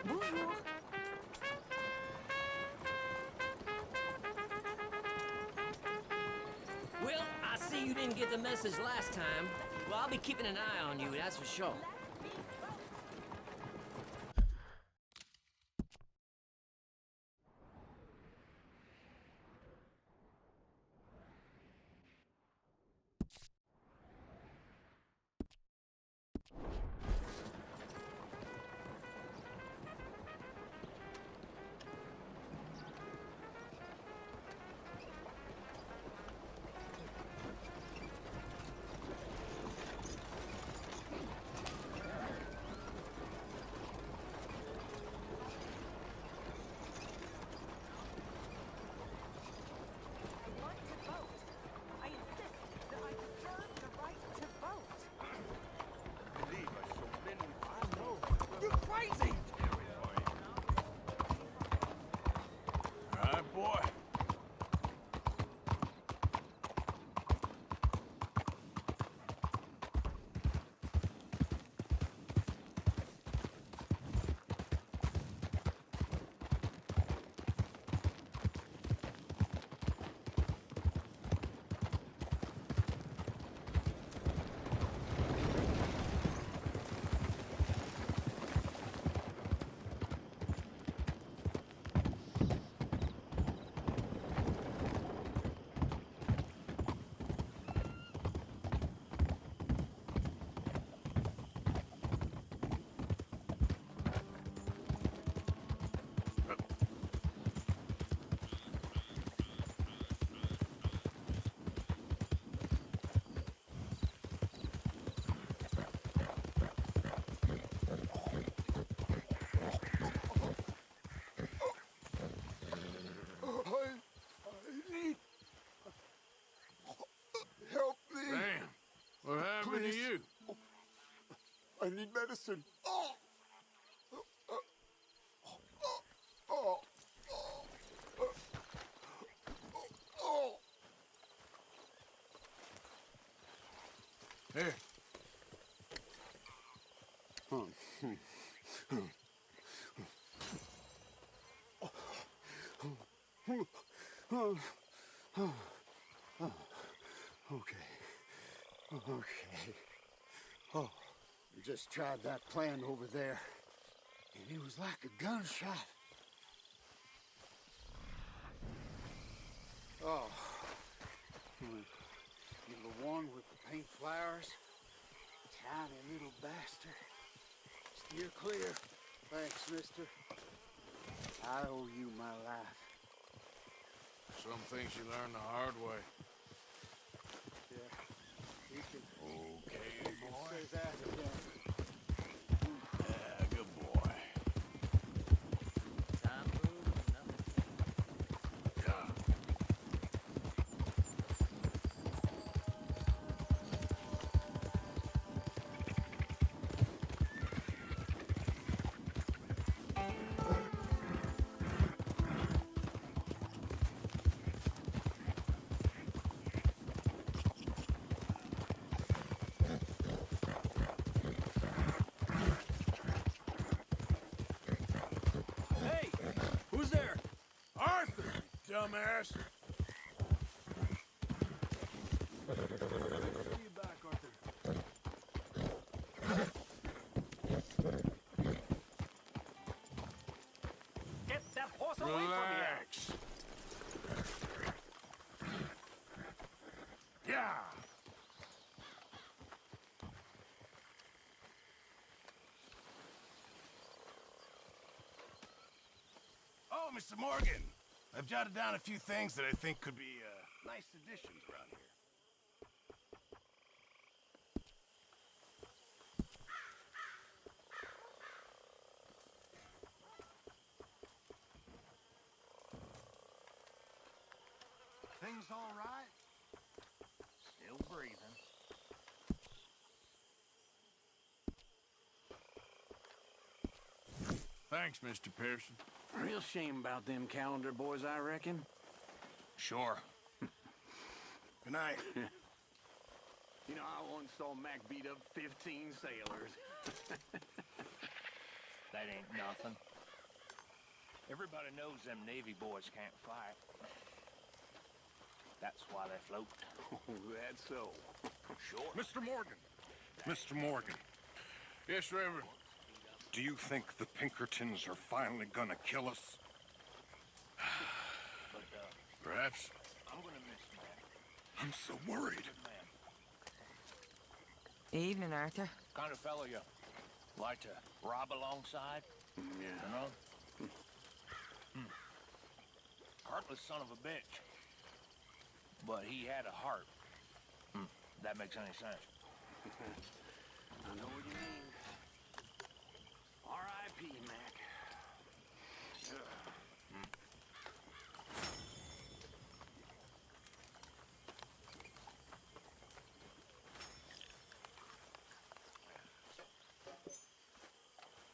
Bonjour. Well, I see you didn't get the message last time. Well, I'll be keeping an eye on you, that's for sure. To you? I need medicine. Here. Okay. Oh, just tried that plan over there, and it was like a gunshot. Oh, you're the one with the pink flowers, tiny little bastard. Steer clear. Thanks, mister. I owe you my life. Some things you learn the hard way. Yeah, you can. Okay, boy. Say that again. Yeah, good boy. Time moves, nothing. Yeah. Hey! Who's there? Arthur, dumbass. You back, Arthur. Get that horse away from me! Relax. Yeah. Oh, Mr. Morgan. I've jotted down a few things that I think could be nice additions around here. Things all right? Still breathing. Thanks, Mr. Pearson. Real shame about them calendar boys, I reckon. Sure. Good night. You know, I once saw Mac beat up 15 sailors. That ain't nothing. Everybody knows them Navy boys can't fight. That's why they float. Oh, that's so. Sure. Mr. Morgan. Mr. Morgan. Yes, Reverend. Do you think the Pinkertons are finally gonna kill us? But, Perhaps. I'm gonna miss Mac. I'm so worried. Good man. Evening, Arthur. Kind of fellow you like to rob alongside, Yeah. you know? Heartless son of a bitch. But he had a heart. That makes any sense. I know what you mean. R.I.P., Mac.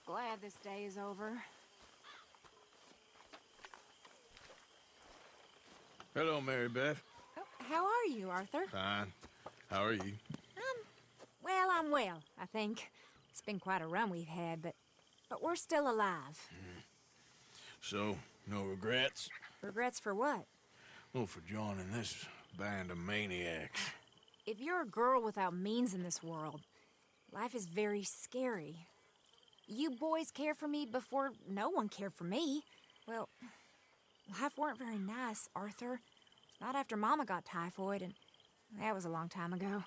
Glad this day is over. Hello, Mary Beth. Oh, how are you, Arthur? Fine. How are you? Well, I'm well, I think. It's been quite a run we've had, but we're still alive. So, no regrets? Regrets for what? Well, for joining this band of maniacs. If you're a girl without means in this world, life is very scary. You boys cared for me before no one cared for me. Well, life weren't very nice, Arthur. Not after Mama got typhoid, and that was a long time ago.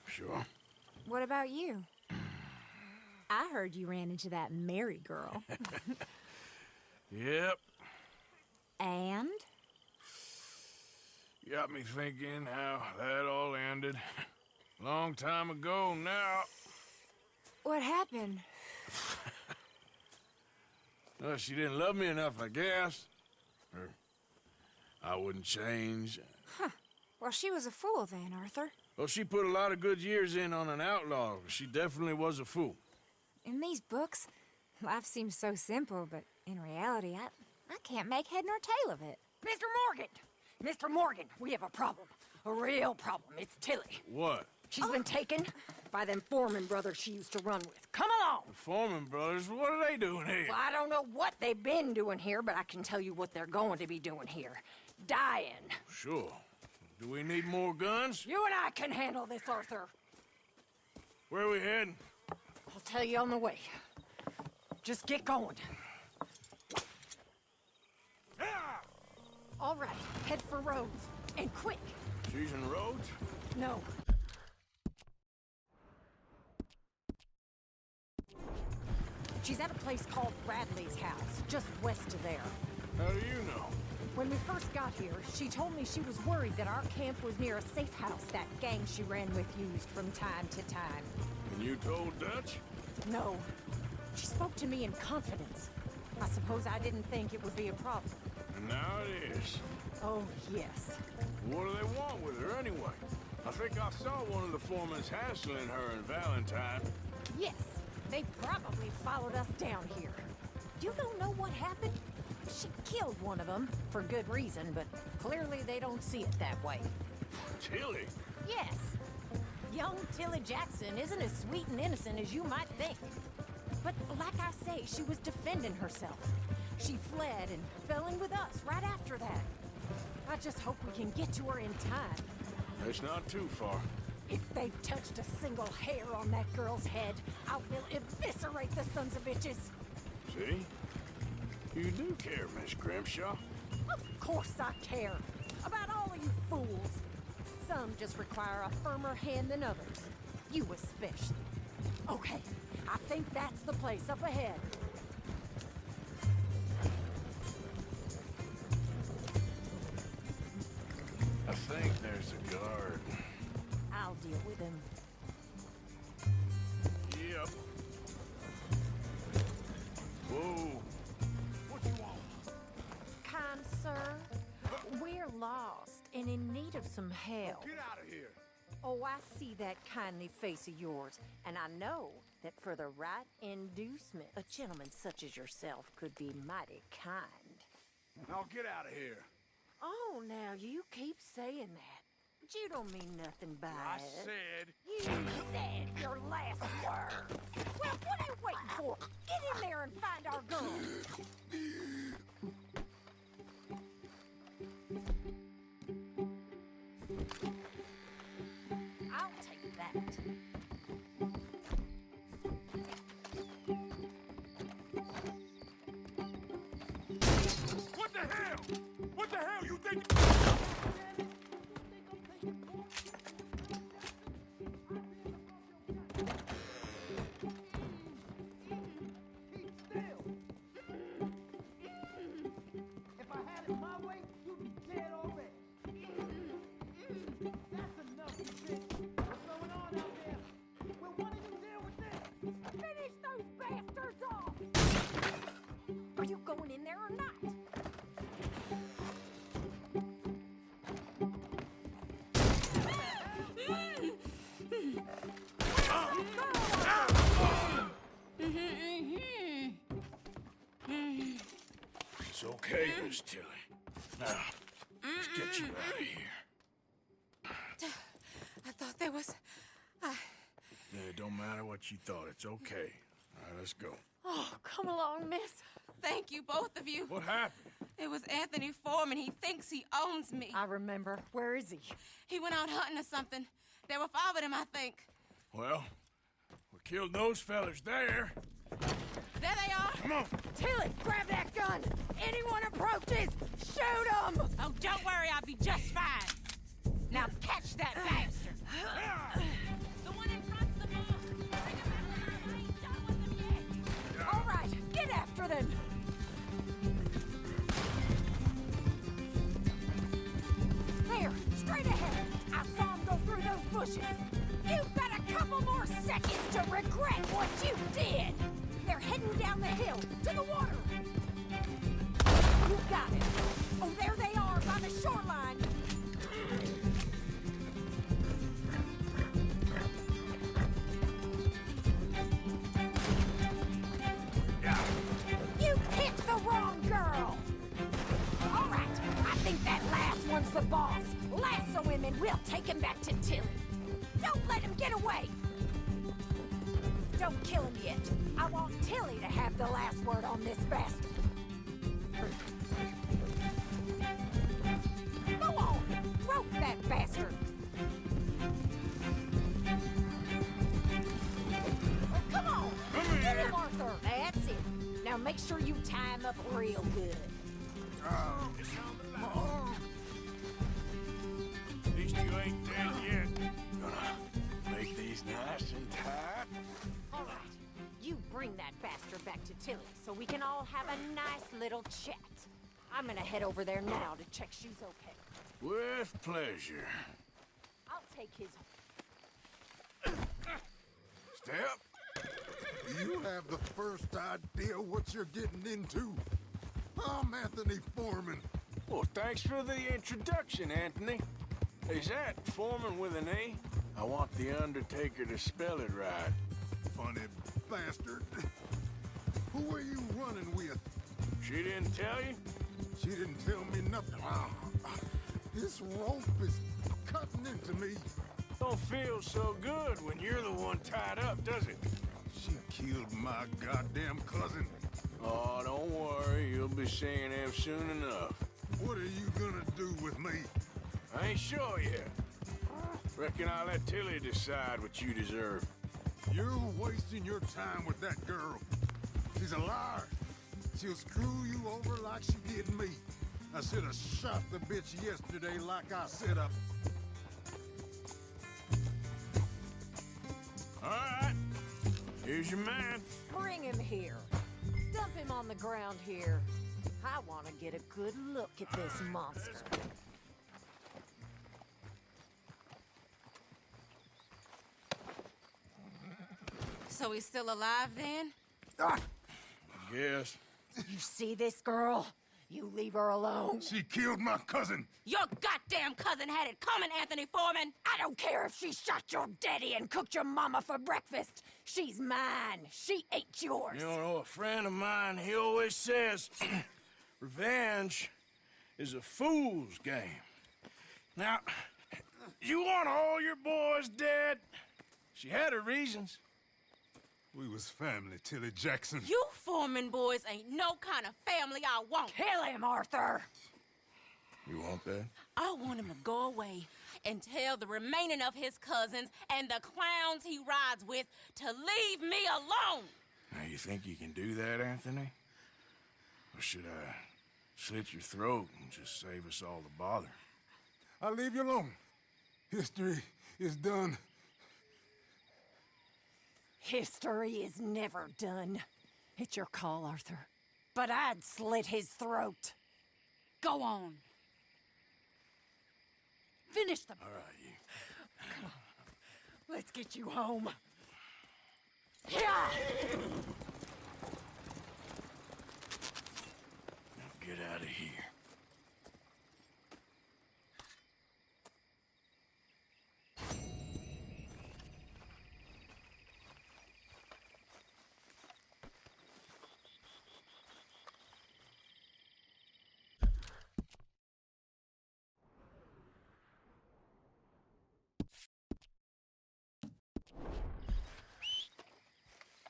Sure. What about you? I heard you ran into that Mary girl. Yep. And? Got me thinking how that all ended. Long time ago now. What happened? Well, she didn't love me enough, I guess. Or I wouldn't change. Well, she was a fool then, Arthur. Well, she put a lot of good years in on an outlaw. She definitely was a fool. In these books, life seems so simple, but in reality, I can't make head nor tail of it. Mr. Morgan! Mr. Morgan, we have a problem. A real problem. It's Tilly. What? She's been taken by them Foreman brothers she used to run with. Come along! The Foreman brothers, what are they doing here? Well, I don't know what they've been doing here, but I can tell you what they're going to be doing here. Dying. Sure. Do we need more guns? You and I can handle this, Arthur. Where are we heading? I'll tell you on the way. Just get going. All right, head for Rhodes. And quick. She's in Rhodes? No. She's at a place called Bradley's house, just west of there. How do you know? When we first got here, she told me she was worried that our camp was near a safe house that gang she ran with used from time to time. And you told Dutch? No. She spoke to me in confidence. I suppose I didn't think it would be a problem. And now it is. Oh, yes. What do they want with her anyway? I think I saw one of the foremans hassling her and Valentine. Yes, they probably followed us down here. You don't know what happened? She killed one of them, for good reason, but clearly they don't see it that way. Tilly? Yes. Young Tilly Jackson isn't as sweet and innocent as you might think. But like I say, she was defending herself. She fled and fell in with us right after that. I just hope we can get to her in time. It's not too far. If they've touched a single hair on that girl's head, I will eviscerate the sons of bitches. See? You do care, Miss Grimshaw. Of course I care. About all of you fools. Some just require a firmer hand than others. You especially. Okay, I think that's the place up ahead. I think there's a guard. I'll deal with him. Yep. Whoa. What you want? Kind sir, we're lost and in need of some help. Get out of here. Oh, I see that kindly face of yours, and I know that for the right inducement, a gentleman such as yourself could be mighty kind. Now get out of here. Oh, now you keep saying that. But you don't mean nothing by I it. said. You said your last word. Well, what are you waiting for? Get in there and find our gun. If I had it my way, you'd be dead already. That's enough, you bitch. What's going on out there? Will one of you deal with this? Finish those bastards off! Are you going in there or not? It's okay, Miss Tilly. Now, let's get you out of here. I thought there was... Yeah, it don't matter what you thought. It's okay. All right, let's go. Oh, come along, miss. Thank you, both of you. What happened? It was Anthony Foreman. He thinks he owns me. I remember. Where is he? He went out hunting or something. There were 5 of them, I think. Well, we killed those fellas there. There they are. Come on. Tilly, grab that gun! Anyone approaches, shoot them! Oh, don't worry. I'll be just fine. Now catch that bastard! The one in front's the boss. Bring him back alive. I ain't done with him yet. All right, get after them! There, straight ahead. I saw him go through those bushes. You've got a couple more seconds to regret what you did. They're heading down the hill to the water. You got it. Oh, there they are by the shoreline. You picked the wrong girl. All right, I think that last one's the boss. Lasso him and we'll take him back to Tilly. Don't let him get away. Don't kill him yet. I want Tilly to have the last word on this bastard. Go on, rope that bastard. Oh, come on, get him, Arthur. That's it. Now make sure you tie him up real good. At least you ain't dead yet. Gonna make these nice and tight. All right, you bring that bastard back to Tilly so we can all have a nice little chat. I'm gonna head over there now to check she's okay. With pleasure. I'll take his... Step. You have the first idea what you're getting into. I'm Anthony Foreman. Well, thanks for the introduction, Anthony. Is that Foreman with an A? I want the Undertaker to spell it right. Funny bastard. Who are you running with? She didn't tell you? She didn't tell me nothing. This rope is cutting into me. Don't feel so good when you're the one tied up, does it? She killed my goddamn cousin. Oh, don't worry. You'll be seeing him soon enough. What are you gonna do with me? I ain't sure yet. Reckon I'll let Tilly decide what you deserve. You're wasting your time with that girl. She's a liar. She'll screw you over like she did me. I should have shot the bitch yesterday like I set up. All right. Here's your man. Bring him here. Dump him on the ground here. I want to get a good look at this monster. So he's still alive then? Yes. You see this girl? You leave her alone. She killed my cousin. Your goddamn cousin had it coming, Anthony Foreman! I don't care if she shot your daddy and cooked your mama for breakfast. She's mine. She ain't yours. You know, a friend of mine, he always says, revenge is a fool's game. Now, you want all your boys dead? She had her reasons. We was family, Tilly Jackson. You Foreman boys ain't no kind of family I want. Kill him, Arthur. You want that? I want him to go away and tell the remaining of his cousins and the clowns he rides with to leave me alone. Now, you think you can do that, Anthony? Or should slit your throat and just save us all the bother. I'll leave you alone. History is done. History is never done. It's your call, Arthur. But I'd slit his throat. Go on. Finish the... All right, you. Come on. Let's get you home. Yeah! Now get out of here.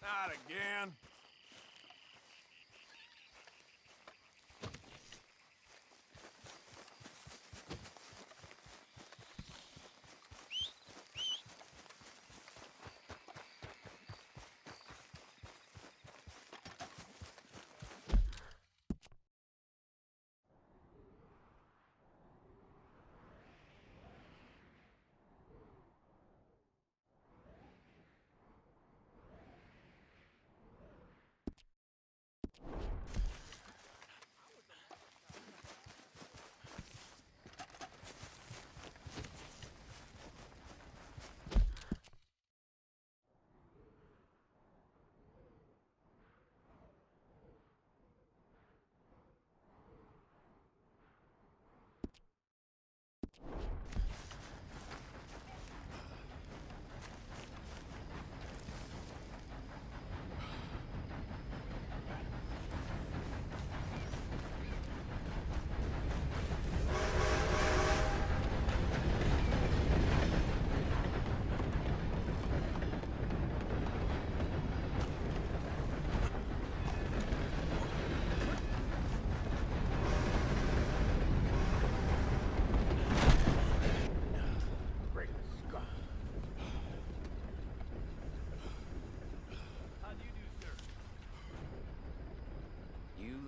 Not again.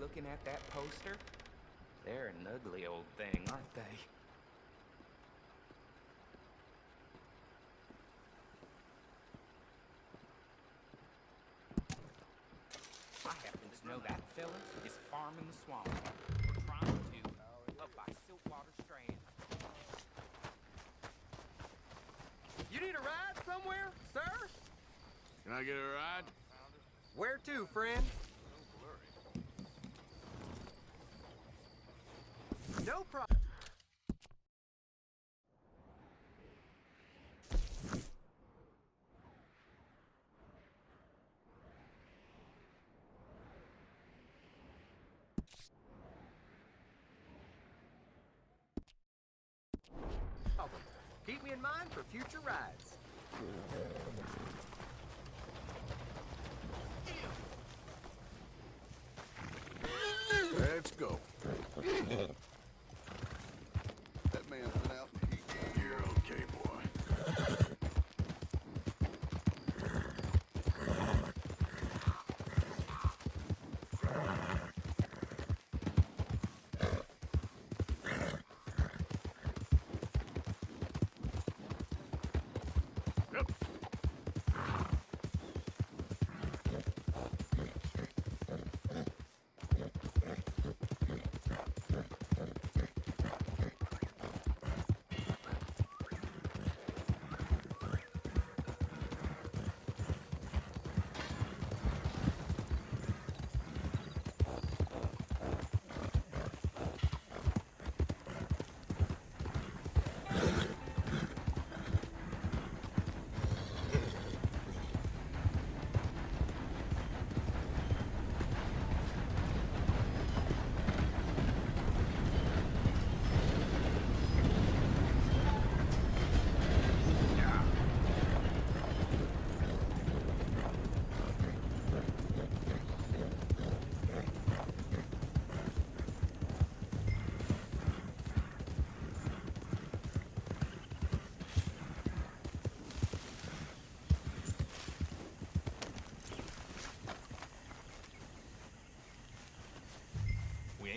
Looking at that poster? They're an ugly old thing, aren't they? I happen to know that fella is farming the swamp. We're trying to, up by Siltwater Strand. You need a ride somewhere, sir? Can I get a ride? Where to, friend? No problem. Keep me in mind for future rides. Let's go. That man's been out in the heat. You're okay, boy.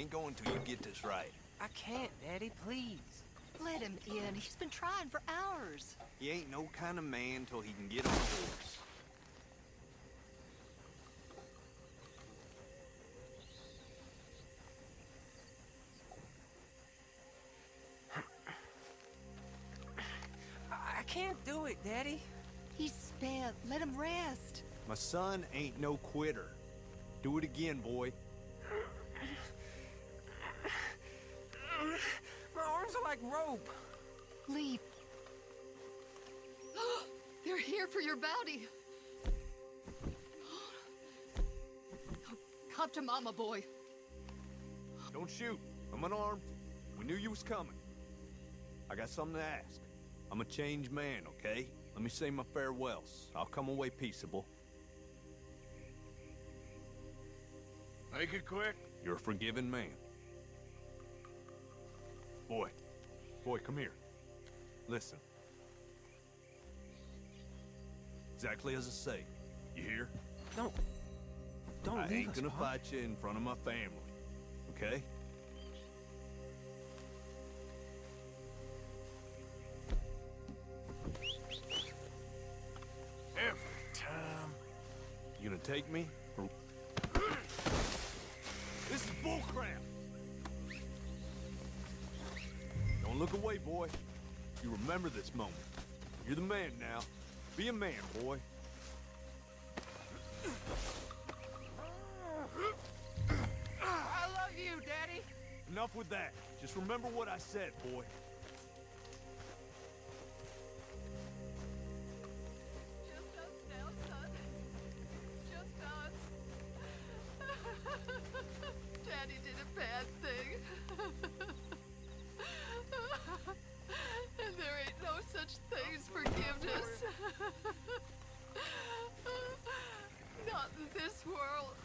ain't going till you get this right. I can't, Daddy, please. Let him in. He's been trying for hours. He ain't no kind of man till he can get on a horse. I can't do it, Daddy. He's spent. Let him rest. My son ain't no quitter. Do it again, boy. My arms are like rope. Leap. They're here for your bounty. Come to Mama, boy. Don't shoot. I'm unarmed. We knew you was coming. I got something to ask. I'm a changed man, okay? Let me say my farewells. I'll come away peaceable. Make it quick. You're a forgiving man. Boy, come here. Listen. Exactly as I say. You hear? Don't I leave ain't us, gonna Pop. fight you in front of my family, okay? Every time. You gonna take me? Or... This is bullcrap! Don't look away, boy. You remember this moment. You're the man now. Be a man, boy. I love you, Daddy. Enough with that. Just remember what I said, boy. Just us now, son. Just us. Daddy did a bad thing. And there ain't no such thing as forgiveness. Not in this world.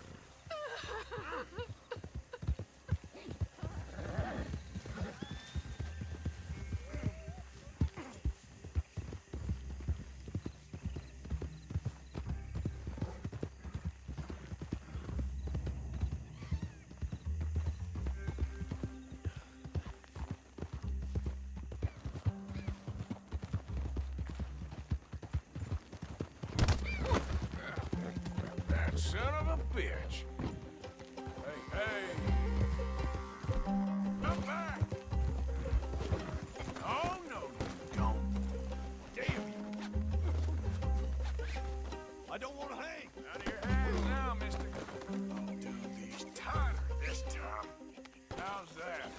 That son of a bitch. Hey. Come back. Oh, no, you don't. Damn you. I don't want to hang. Out of your hands now, mister. I'll do these tighter this time. How's that?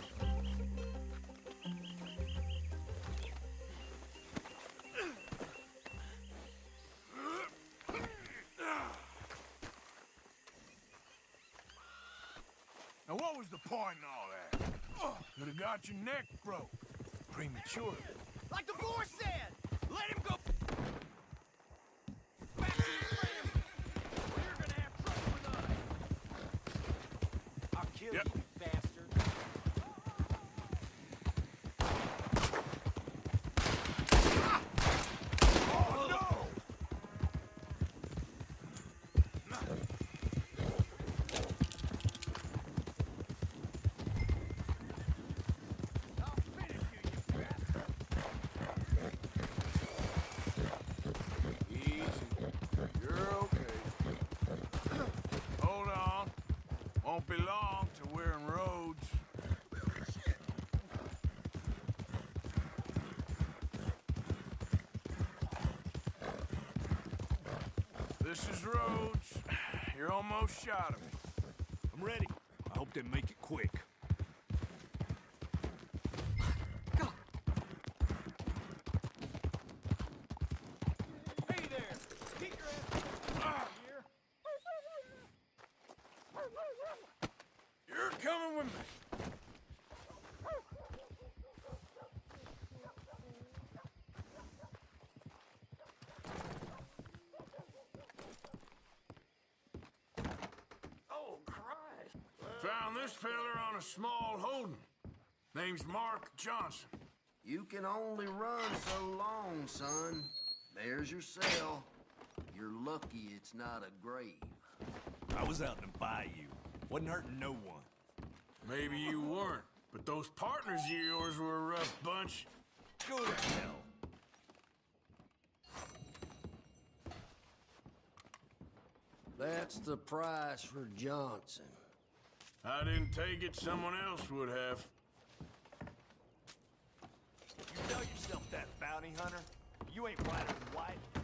Now, what was the point in all that? Could have got your neck broke prematurely. Like the boy said, let him go back to his family, or you're gonna have trouble with us. I'll kill Yep. you, bastard. Oh, no! I'll finish you, you bastard. Easy. You're okay. Hold on. Won't be long till we're in Rhodes. This is Rhodes. You're almost shot of me. I'm ready. I hope they make it quick. Hey there, keep your ass out here. You're coming with me. Oh, Christ. Found this feller on a small holding. Name's Mark Johnson. You can only run so long, son. There's your cell. You're lucky it's not a grave. I was out in the bayou. Wasn't hurting no one. Maybe you weren't, but those partners of yours were a rough bunch. Go to hell. That's the price for Johnson. I didn't take it, someone else would have. You tell yourself that, bounty hunter. You ain't whiter than white.